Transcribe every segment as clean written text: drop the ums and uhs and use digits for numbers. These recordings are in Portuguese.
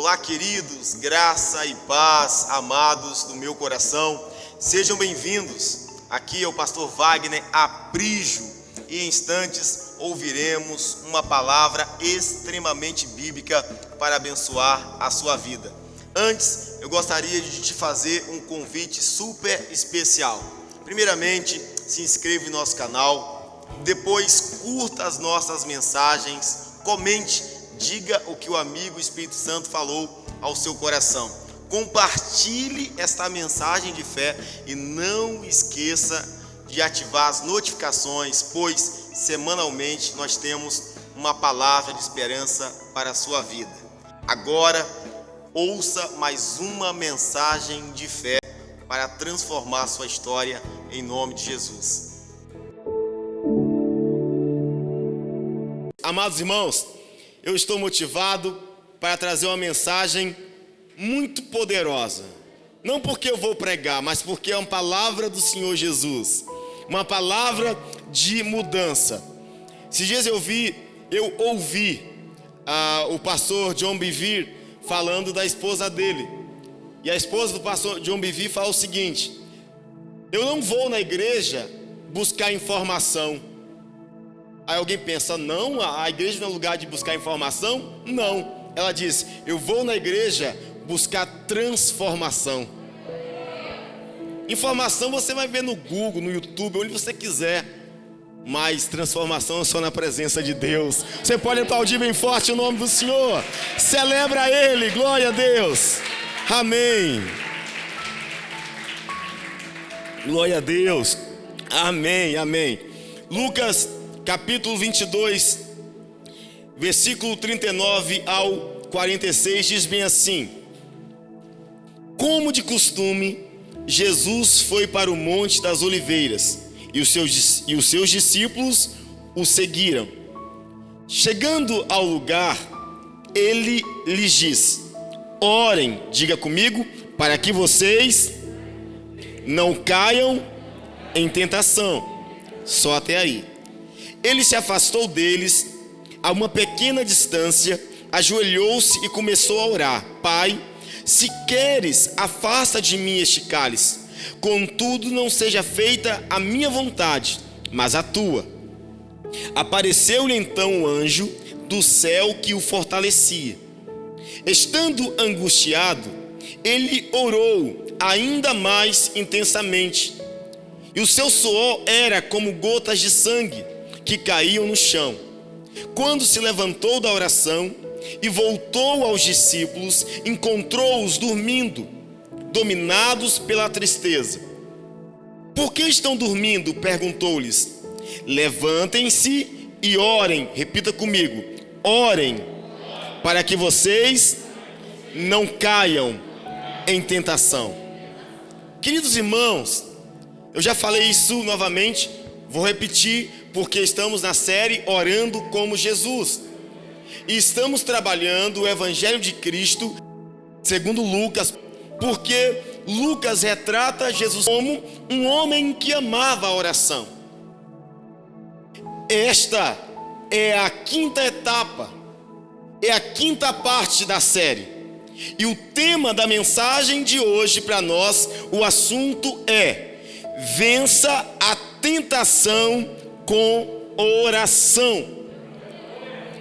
Olá, queridos, graça e paz, amados do meu coração, sejam bem-vindos. Aqui é o pastor Wagner Aprígio e em instantes ouviremos uma palavra extremamente bíblica para abençoar a sua vida. Antes, eu gostaria de te fazer um convite super especial. Primeiramente, se inscreva em nosso canal, depois curta as nossas mensagens, comente, diga o que o amigo Espírito Santo falou ao seu coração. Compartilhe esta mensagem de fé e não esqueça de ativar as notificações, pois semanalmente nós temos uma palavra de esperança para a sua vida. Agora, ouça mais uma mensagem de fé para transformar a sua história em nome de Jesus. Amados irmãos, eu estou motivado para trazer uma mensagem muito poderosa. Não porque eu vou pregar, mas porque é uma palavra do Senhor Jesus. Uma palavra de mudança. Esses dias eu ouvi o pastor John Bevere falando da esposa dele. E a esposa do pastor John Bevere fala o seguinte: eu não vou na igreja buscar informação. Aí alguém pensa, não, a igreja não é lugar de buscar informação? Não, ela diz, eu vou na igreja buscar transformação. Informação você vai ver no Google, no YouTube, onde você quiser. Mas transformação é só na presença de Deus. Você pode aplaudir bem forte o nome do Senhor. Celebra Ele, glória a Deus. Amém. Glória a Deus. Amém, amém. Lucas capítulo 22, versículo 39 ao 46, diz bem assim: como de costume, Jesus foi para o Monte das Oliveiras, e os seus discípulos o seguiram. Chegando ao lugar, ele lhes disse: orem, diga comigo, para que vocês não caiam em tentação. Só até aí. Ele se afastou deles a uma pequena distância, ajoelhou-se e começou a orar: Pai, se queres, afasta de mim este cálice. Contudo, não seja feita a minha vontade, mas a tua. Apareceu-lhe então o anjo do céu que o fortalecia. Estando angustiado, ele orou ainda mais intensamente, e o seu suor era como gotas de sangue que caíam no chão. Quando se levantou da oração e voltou aos discípulos, encontrou-os dormindo, dominados pela tristeza. Por que estão dormindo? Perguntou-lhes. Levantem-se e orem. Repita comigo: orem, para que vocês não caiam em tentação. Queridos irmãos, eu já falei isso novamente, vou repetir, porque estamos na série Orando como Jesus. E estamos trabalhando o Evangelho de Cristo segundo Lucas, porque Lucas retrata Jesus como um homem que amava a oração. Esta é a quinta etapa, é a quinta parte da série. E o tema da mensagem de hoje para nós, o assunto é: vença a tentação com oração.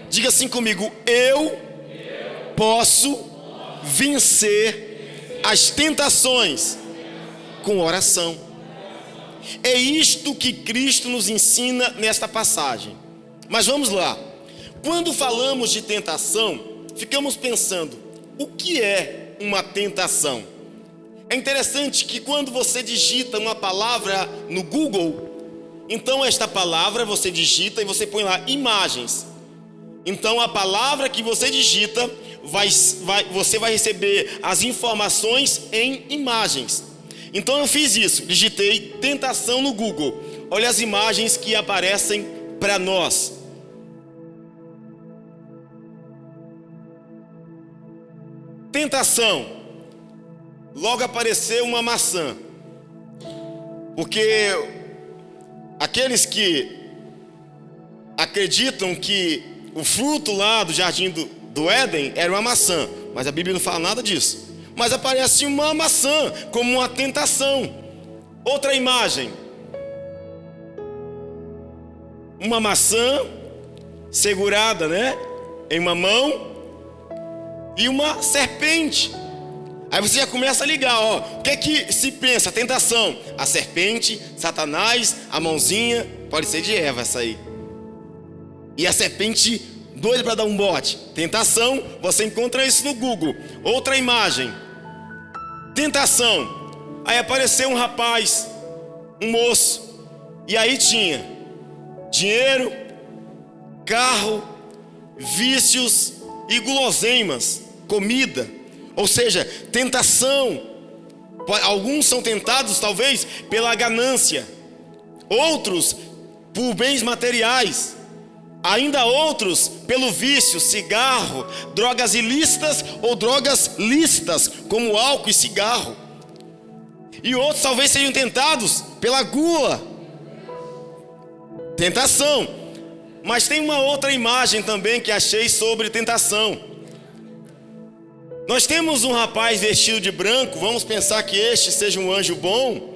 Diga assim comigo: eu posso vencer as tentações com oração. É isto que Cristo nos ensina nesta passagem. Mas vamos lá. Quando falamos de tentação, ficamos pensando: o que é uma tentação? É interessante que quando você digita uma palavra no Google, então esta palavra você digita e você põe lá imagens. Então a palavra que você digita, você vai receber as informações em imagens. Então eu fiz isso, digitei tentação no Google. Olha as imagens que aparecem para nós. Tentação. Logo apareceu uma maçã. Porque aqueles que acreditam que o fruto lá do jardim do Éden era uma maçã, mas a Bíblia não fala nada disso. Mas aparece uma maçã como uma tentação. Outra imagem, uma maçã segurada, em uma mão, e uma serpente. Aí você já começa a ligar, o que é que se pensa? Tentação, a serpente, Satanás, a mãozinha, pode ser de Eva essa aí. E a serpente doida para dar um bote. Tentação, você encontra isso no Google. Outra imagem, tentação. Aí apareceu um rapaz, um moço, e aí tinha dinheiro, carro, vícios e guloseimas, comida. Ou seja, tentação. Alguns são tentados talvez pela ganância, outros por bens materiais, ainda outros pelo vício, cigarro, drogas ilícitas ou drogas lícitas, como álcool e cigarro. E outros talvez sejam tentados pela gula. Tentação. Mas tem uma outra imagem também que achei sobre tentação. Nós temos um rapaz vestido de branco, vamos pensar que este seja um anjo bom.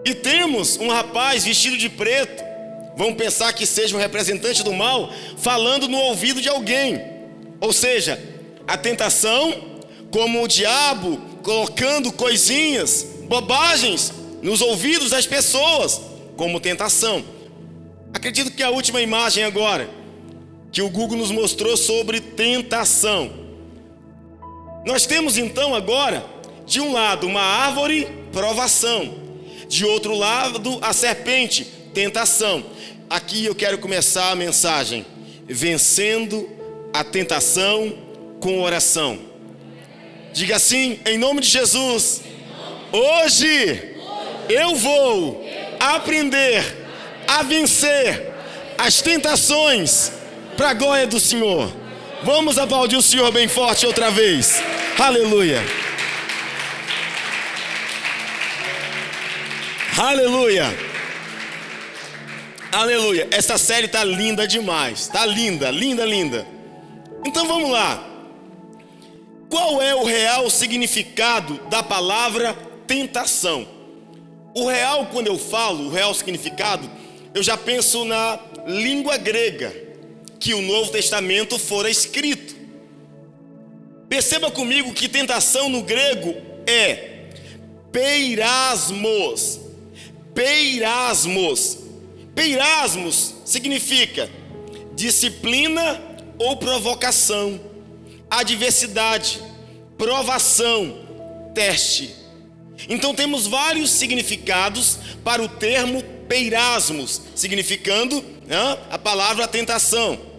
E temos um rapaz vestido de preto, vamos pensar que seja um representante do mal, falando no ouvido de alguém. Ou seja, a tentação, como o diabo colocando coisinhas, bobagens nos ouvidos das pessoas, como tentação. Acredito que a última imagem agora, que o Google nos mostrou sobre tentação. Nós temos então agora, de um lado uma árvore, provação. De outro lado a serpente, tentação. Aqui eu quero começar a mensagem, vencendo a tentação com oração. Diga assim, em nome de Jesus, hoje eu vou aprender a vencer as tentações para a glória do Senhor. Vamos aplaudir o Senhor bem forte outra vez. Aleluia. Aleluia. Aleluia. Essa série está linda demais. Está linda, linda, linda. Então vamos lá. Qual é o real significado da palavra tentação? O real, quando eu falo, o real significado, eu já penso na língua grega que o Novo Testamento fora escrito. Perceba comigo que tentação no grego é peirasmos. Peirasmos. Peirasmos significa disciplina ou provocação, adversidade, provação, teste. Então temos vários significados para o termo peirasmos, significando a palavra tentação.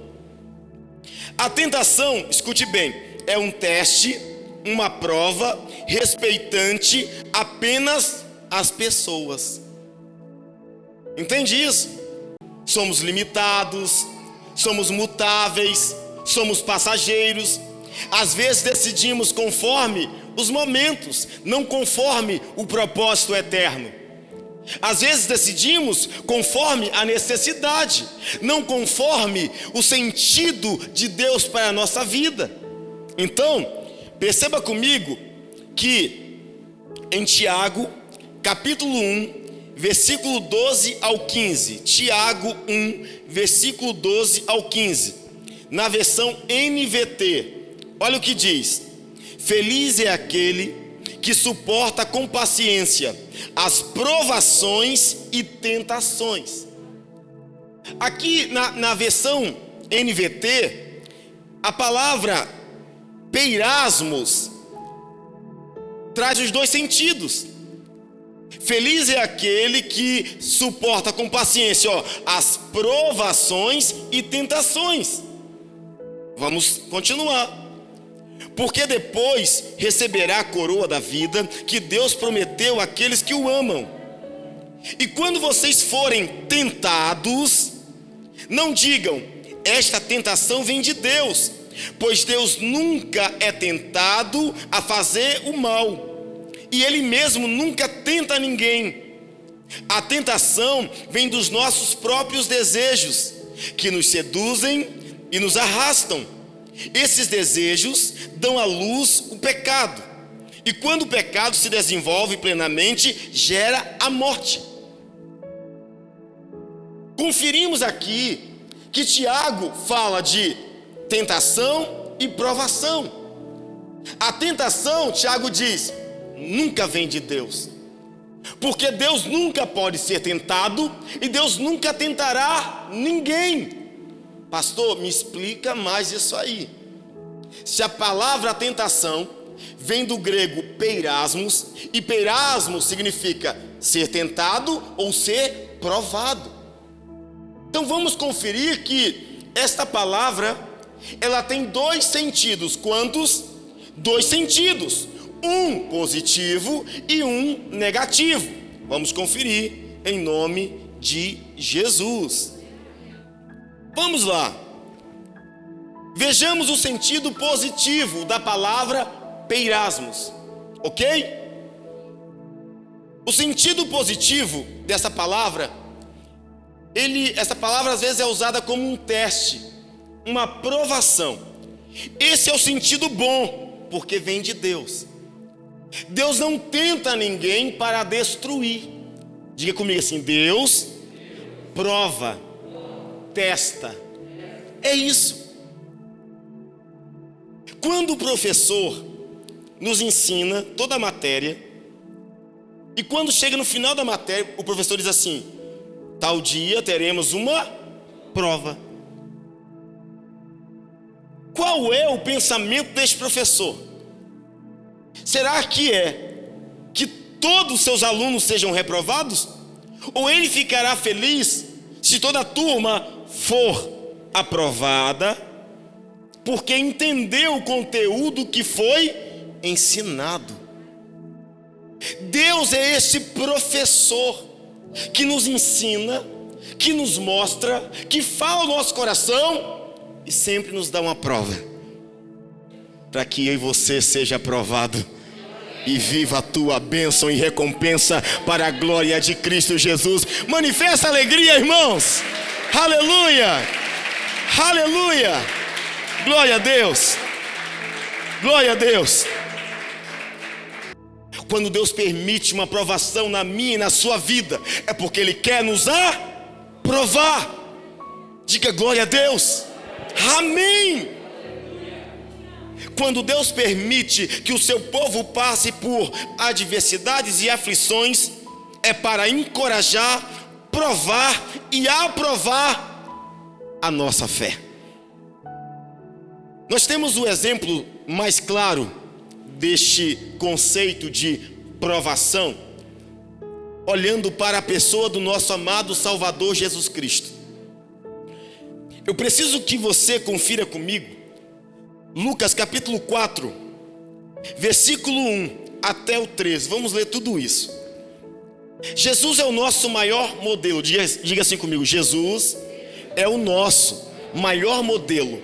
A tentação, escute bem, é um teste, uma prova respeitante apenas as pessoas. Entende isso? Somos limitados, somos mutáveis, somos passageiros. Às vezes decidimos conforme os momentos, não conforme o propósito eterno. Às vezes decidimos conforme a necessidade, não conforme o sentido de Deus para a nossa vida. Então, perceba comigo que em Tiago, capítulo 1, versículo 12 ao 15, Tiago 1, versículo 12 ao 15, na versão NVT, olha o que diz: feliz é aquele que suporta com paciência as provações e tentações. Aqui na versão NVT, a palavra peirasmos traz os dois sentidos. Feliz é aquele que suporta com paciência as provações e tentações. Vamos continuar. Porque depois receberá a coroa da vida que Deus prometeu àqueles que o amam. E quando vocês forem tentados, não digam, esta tentação vem de Deus, pois Deus nunca é tentado a fazer o mal, e Ele mesmo nunca tenta ninguém. A tentação vem dos nossos próprios desejos, que nos seduzem e nos arrastam. Esses desejos dão à luz o pecado. E quando o pecado se desenvolve plenamente, gera a morte. Conferimos aqui que Tiago fala de tentação e provação. A tentação, Tiago diz, nunca vem de Deus. Porque Deus nunca pode ser tentado e Deus nunca tentará ninguém. Pastor, me explica mais isso aí. Se a palavra tentação vem do grego peirasmos, e peirasmos significa ser tentado ou ser provado. Então vamos conferir que esta palavra, ela tem dois sentidos. Quantos? Dois sentidos. Um positivo e um negativo. Vamos conferir em nome de Jesus. Vamos lá. Vejamos o sentido positivo da palavra peirasmos, ok? O sentido positivo dessa palavra, essa palavra às vezes é usada como um teste, uma provação. Esse é o sentido bom, porque vem de Deus. Deus não tenta ninguém para destruir. Diga comigo assim: Deus prova, testa. É isso. Quando o professor nos ensina toda a matéria, e quando chega no final da matéria, o professor diz assim: tal dia teremos uma prova. Qual é o pensamento deste professor? Será que todos os seus alunos sejam reprovados? Ou ele ficará feliz se toda a turma for aprovada, porque entendeu o conteúdo que foi ensinado? Deus é esse professor que nos ensina, que nos mostra, que fala o nosso coração e sempre nos dá uma prova, para que eu e você seja aprovado e viva a tua bênção e recompensa para a glória de Cristo Jesus. Manifesta alegria, irmãos. Aleluia, aleluia, glória a Deus, glória a Deus. Quando Deus permite uma provação na minha e na sua vida, é porque Ele quer nos aprovar. Diga glória a Deus, amém. Quando Deus permite que o seu povo passe por adversidades e aflições, é para encorajar, provar e aprovar a nossa fé. Nós temos o exemplo mais claro deste conceito de provação, olhando para a pessoa do nosso amado Salvador Jesus Cristo. Eu preciso que você confira comigo Lucas capítulo 4, versículo 1 até o 13. Vamos ler tudo isso. Jesus é o nosso maior modelo. Diga assim comigo: Jesus é o nosso maior modelo.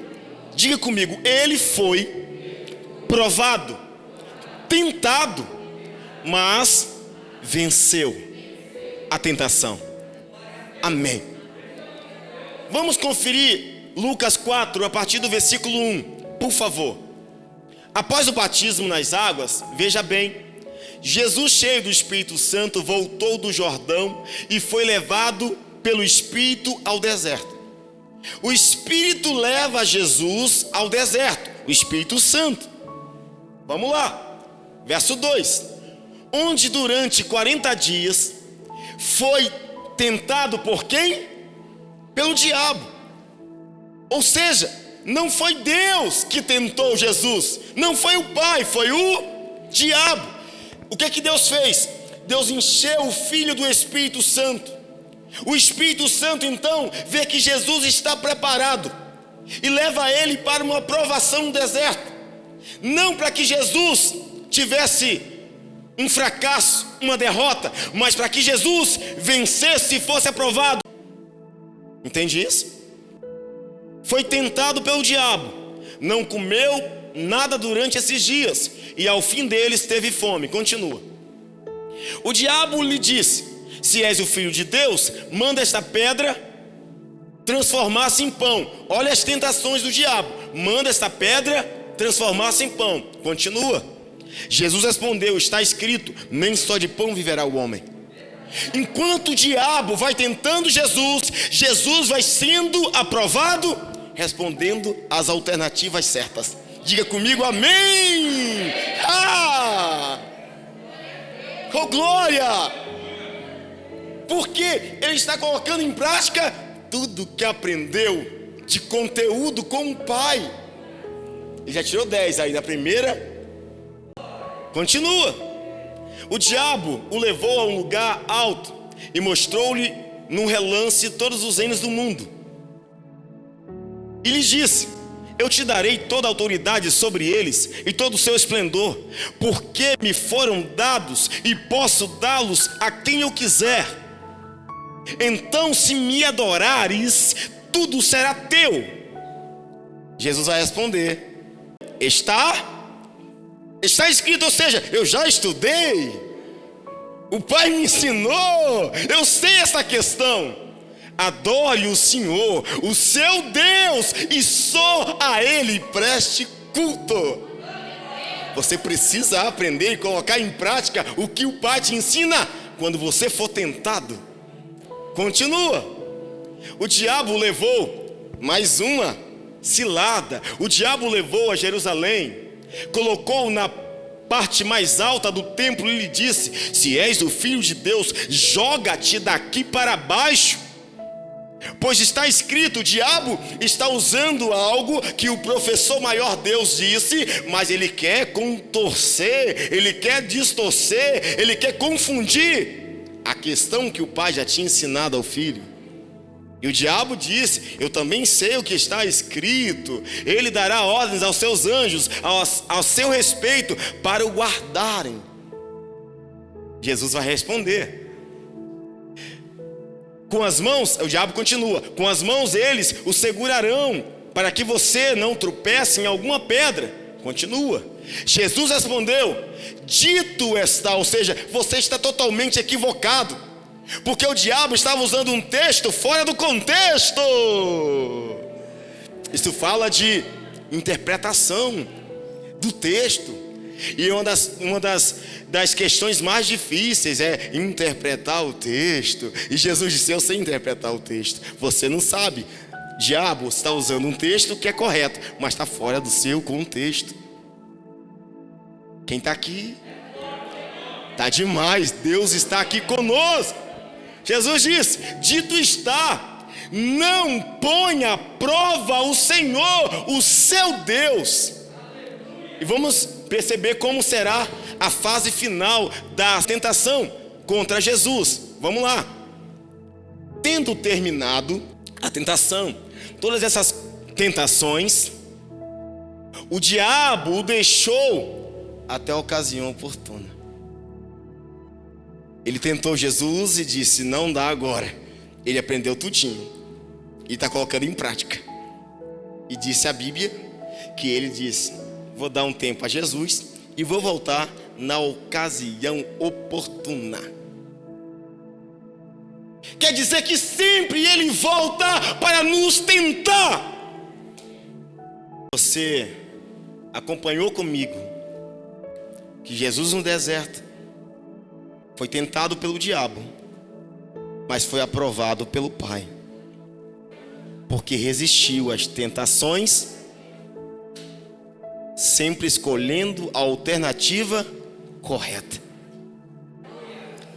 Diga comigo: Ele foi provado, tentado, mas venceu a tentação. Amém. Vamos conferir Lucas 4 a partir do versículo 1. Por favor. Após o batismo nas águas, veja bem, Jesus, cheio do Espírito Santo, voltou do Jordão e foi levado pelo Espírito ao deserto. O Espírito leva Jesus ao deserto, o Espírito Santo. Vamos lá, verso 2: onde durante 40 dias foi tentado por quem? Pelo diabo. Ou seja, não foi Deus que tentou Jesus, não foi o Pai, foi o diabo. O que Deus fez? Deus encheu o Filho do Espírito Santo. O Espírito Santo então vê que Jesus está preparado e leva ele para uma provação no deserto, não para que Jesus tivesse um fracasso, uma derrota, mas para que Jesus vencesse e fosse aprovado. Entende isso? Foi tentado pelo diabo, não comeu nada durante esses dias, e ao fim deles teve fome. Continua. O diabo lhe disse: se és o filho de Deus, manda esta pedra transformar-se em pão. Olha as tentações do diabo. Manda esta pedra transformar-se em pão. Continua. Jesus respondeu: está escrito, nem só de pão viverá o homem. Enquanto o diabo vai tentando Jesus, Jesus vai sendo aprovado, respondendo as alternativas certas. Diga comigo, amém! Oh, glória! Porque ele está colocando em prática tudo que aprendeu de conteúdo com o Pai. Ele já tirou 10 aí na primeira. Continua. O diabo o levou a um lugar alto e mostrou-lhe num relance todos os reinos do mundo. E lhe disse: eu te darei toda a autoridade sobre eles e todo o seu esplendor, porque me foram dados e posso dá-los a quem eu quiser. Então, se me adorares, tudo será teu. Jesus vai responder: está escrito, ou seja, eu já estudei, o Pai me ensinou, eu sei essa questão. Adore o Senhor, o seu Deus, e só a Ele preste culto. Você precisa aprender e colocar em prática o que o Pai te ensina quando você for tentado. Continua. O diabo levou mais uma cilada. O diabo levou a Jerusalém, colocou-o na parte mais alta do templo e lhe disse: se és o Filho de Deus, joga-te daqui para baixo, pois está escrito. O diabo está usando algo que o professor maior Deus disse, mas ele quer contorcer, ele quer distorcer, ele quer confundir a questão que o Pai já tinha ensinado ao Filho. E o diabo disse: eu também sei o que está escrito, ele dará ordens aos seus anjos ao seu respeito para o guardarem. Jesus vai responder: com as mãos, o diabo continua, com as mãos eles o segurarão, para que você não tropece em alguma pedra. Continua. Jesus respondeu: dito está, ou seja, você está totalmente equivocado, porque o diabo estava usando um texto fora do contexto. Isso fala de interpretação do texto, e uma das questões mais difíceis é interpretar o texto. E Jesus disse: eu sei interpretar o texto, você não sabe. Diabo está usando um texto que é correto, mas está fora do seu contexto. Quem está aqui? Está demais, Deus está aqui conosco. Jesus disse: dito está, não ponha à prova o Senhor, o seu Deus. E vamos perceber como será a fase final da tentação contra Jesus. Vamos lá. Tendo terminado a tentação, todas essas tentações, o diabo o deixou até a ocasião oportuna. Ele tentou Jesus e disse: não dá agora. Ele aprendeu tudinho e está colocando em prática. E disse a Bíblia que ele disse: vou dar um tempo a Jesus e vou voltar na ocasião oportuna. Quer dizer que sempre ele volta para nos tentar. Você acompanhou comigo que Jesus no deserto foi tentado pelo diabo, mas foi aprovado pelo Pai, porque resistiu às tentações, sempre escolhendo a alternativa correta.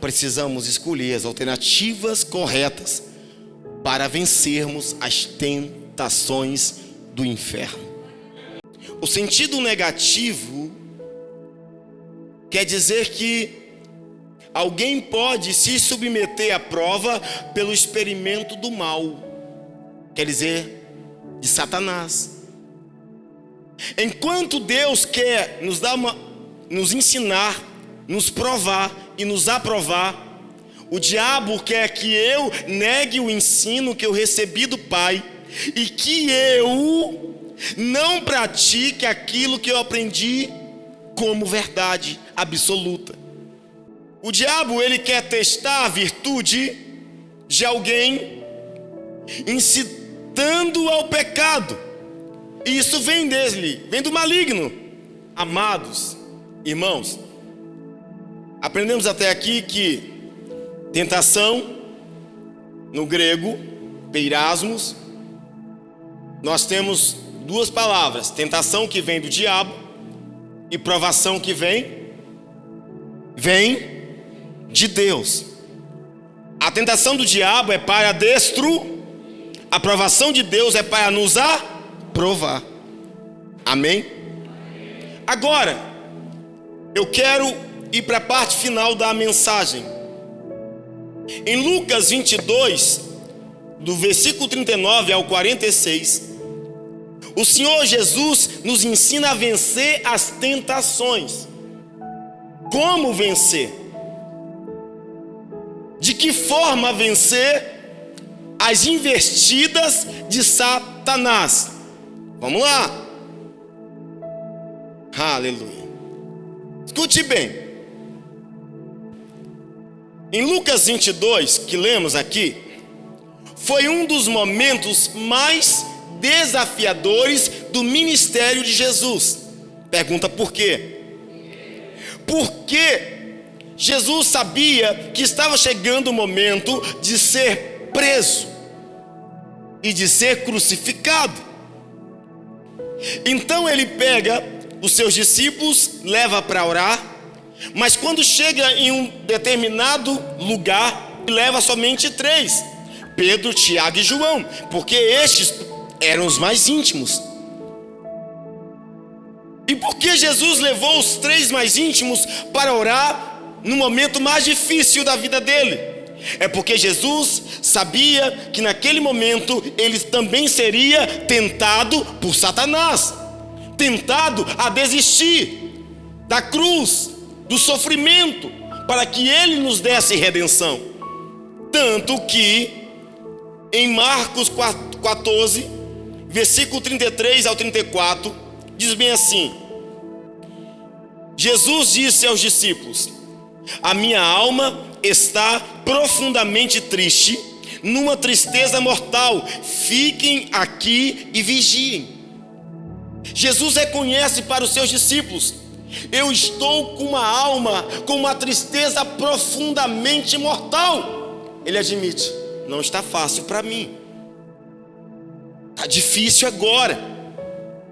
Precisamos escolher as alternativas corretas para vencermos as tentações do inferno. O sentido negativo quer dizer que alguém pode se submeter à prova pelo experimento do mal, quer dizer, de Satanás. Enquanto Deus quer nos ensinar, nos provar e nos aprovar, o diabo quer que eu negue o ensino que eu recebi do Pai e que eu não pratique aquilo que eu aprendi como verdade absoluta. O diabo, ele quer testar a virtude de alguém, voltando ao pecado. E isso vem dele, vem do maligno. Amados irmãos, aprendemos até aqui que tentação, no grego, peirasmos, nós temos duas palavras: tentação que vem do diabo e provação que vem de Deus. A tentação do diabo é para destruir, a provação de Deus é para nos aprovar. Amém? Agora, eu quero ir para a parte final da mensagem. Em Lucas 22, do versículo 39 ao 46, o Senhor Jesus nos ensina a vencer as tentações. Como vencer? De que forma vencer as investidas de Satanás? Vamos lá. Aleluia. Escute bem. Em Lucas 22, que lemos aqui, foi um dos momentos mais desafiadores do ministério de Jesus. Pergunta por quê? Porque Jesus sabia que estava chegando o momento de ser preso e de ser crucificado. Então ele pega os seus discípulos, leva para orar, mas quando chega em um determinado lugar, leva somente 3: Pedro, Tiago e João, porque estes eram os mais íntimos. E por que Jesus levou os 3 mais íntimos para orar no momento mais difícil da vida dele? É porque Jesus sabia que naquele momento ele também seria tentado por Satanás, tentado a desistir da cruz, do sofrimento, para que ele nos desse redenção. Tanto que em Marcos 14, versículo 33 ao 34, diz bem assim: Jesus disse aos discípulos: a minha alma está profundamente triste, numa tristeza mortal. Fiquem aqui e vigiem. Jesus reconhece para os seus discípulos: eu estou com uma alma, com uma tristeza profundamente mortal. Ele admite: não está fácil para mim, está difícil agora,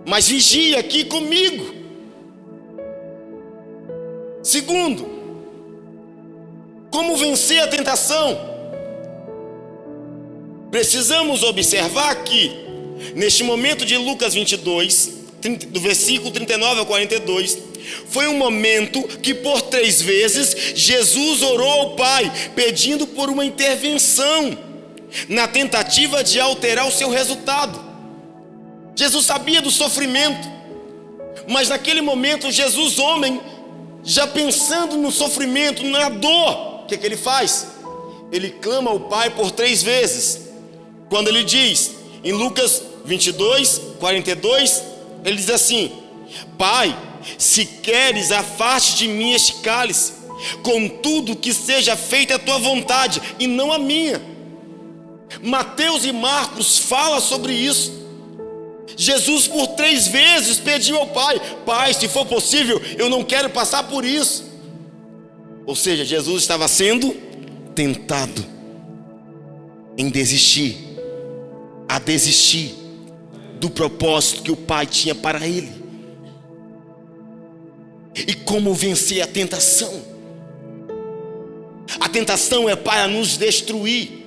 mas vigia aqui comigo. Segundo, como vencer a tentação? Precisamos observar que neste momento de Lucas 22, do versículo 39 ao 42, foi um momento que por 3 vezes Jesus orou ao Pai, pedindo por uma intervenção, na tentativa de alterar o seu resultado. Jesus sabia do sofrimento, mas naquele momento Jesus, homem, já pensando no sofrimento, na dor, o que ele faz? Ele clama ao Pai por 3 vezes. Quando ele diz, em Lucas 22, 42, ele diz assim: Pai, se queres, afaste de mim este cálice, contudo que seja feita a tua vontade e não a minha. Mateus e Marcos falam sobre isso. Jesus por 3 vezes pediu ao Pai: Pai, se for possível, eu não quero passar por isso. Ou seja, Jesus estava sendo tentado em desistir do propósito que o Pai tinha para ele. E como vencer a tentação? A tentação é para nos destruir.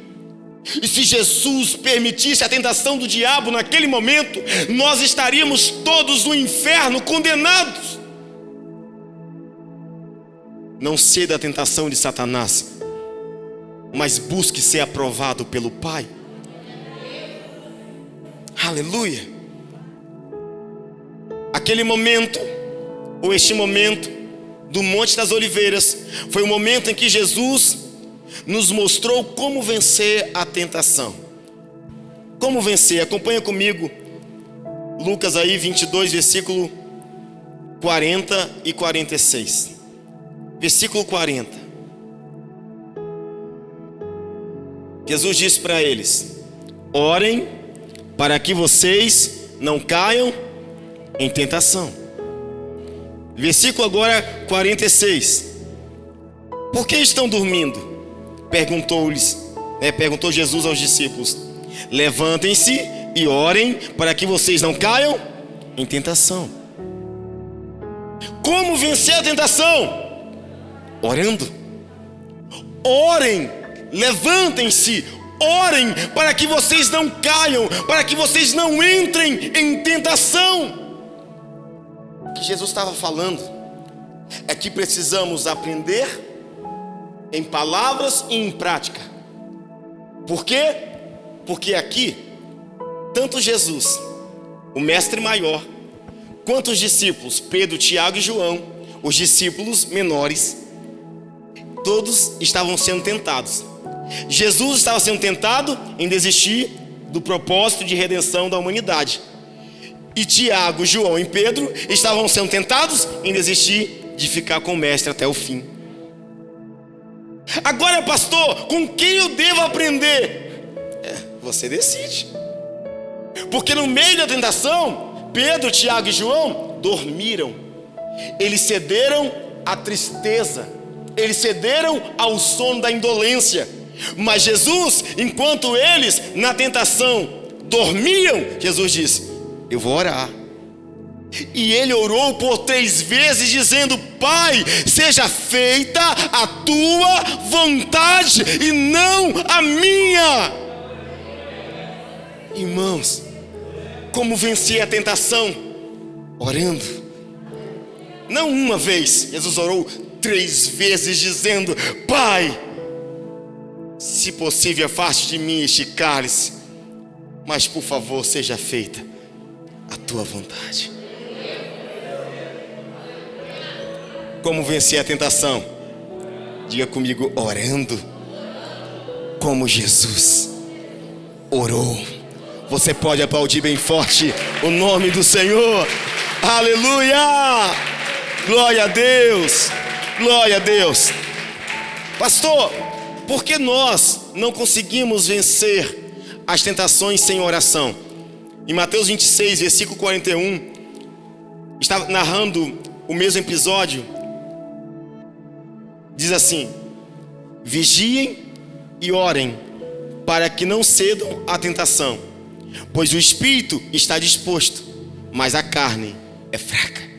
E se Jesus permitisse a tentação do diabo naquele momento, nós estaríamos todos no inferno, condenados. Não ceda à tentação de Satanás, mas busque ser aprovado pelo Pai. Aleluia. Aquele momento, ou este momento do Monte das Oliveiras, foi o momento em que Jesus nos mostrou como vencer a tentação. Como vencer? Acompanha comigo Lucas aí 22, versículo 40 e 46. Versículo 40. Jesus disse para eles: orem para que vocês não caiam em tentação. Versículo agora 46. Por que estão dormindo? Perguntou Jesus aos discípulos. Levantem-se e orem para que vocês não caiam em tentação. Como vencer a tentação? Orando. Orem, levantem-se, orem para que vocês não caiam, para que vocês não entrem em tentação. O que Jesus estava falando é que precisamos aprender em palavras e em prática. Por quê? Porque aqui, tanto Jesus, o mestre maior, quanto os discípulos, Pedro, Tiago e João, os discípulos menores, todos estavam sendo tentados. Jesus estava sendo tentado em desistir do propósito de redenção da humanidade. E Tiago, João e Pedro estavam sendo tentados em desistir de ficar com o mestre até o fim. Agora, pastor, com quem eu devo aprender? Você decide. Porque no meio da tentação, Pedro, Tiago e João dormiram. Eles cederam à tristeza, eles cederam ao sono da indolência. Mas Jesus, enquanto eles na tentação dormiam, Jesus disse: eu vou orar. E ele orou por 3 vezes dizendo: Pai, seja feita a tua vontade e não a minha. Irmãos, como vencer a tentação? Orando. Não uma vez, Jesus orou 3 vezes dizendo: Pai, se possível afaste de mim este cálice, mas por favor seja feita a tua vontade. Como vencer a tentação? Diga comigo: orando, como Jesus orou. Você pode aplaudir bem forte o nome do Senhor. Aleluia! Glória a Deus! Glória a Deus! Pastor, por que nós não conseguimos vencer as tentações sem oração? Em Mateus 26, versículo 41, está narrando o mesmo episódio. Diz assim: vigiem e orem para que não cedam à tentação, pois o espírito está disposto, mas a carne é fraca.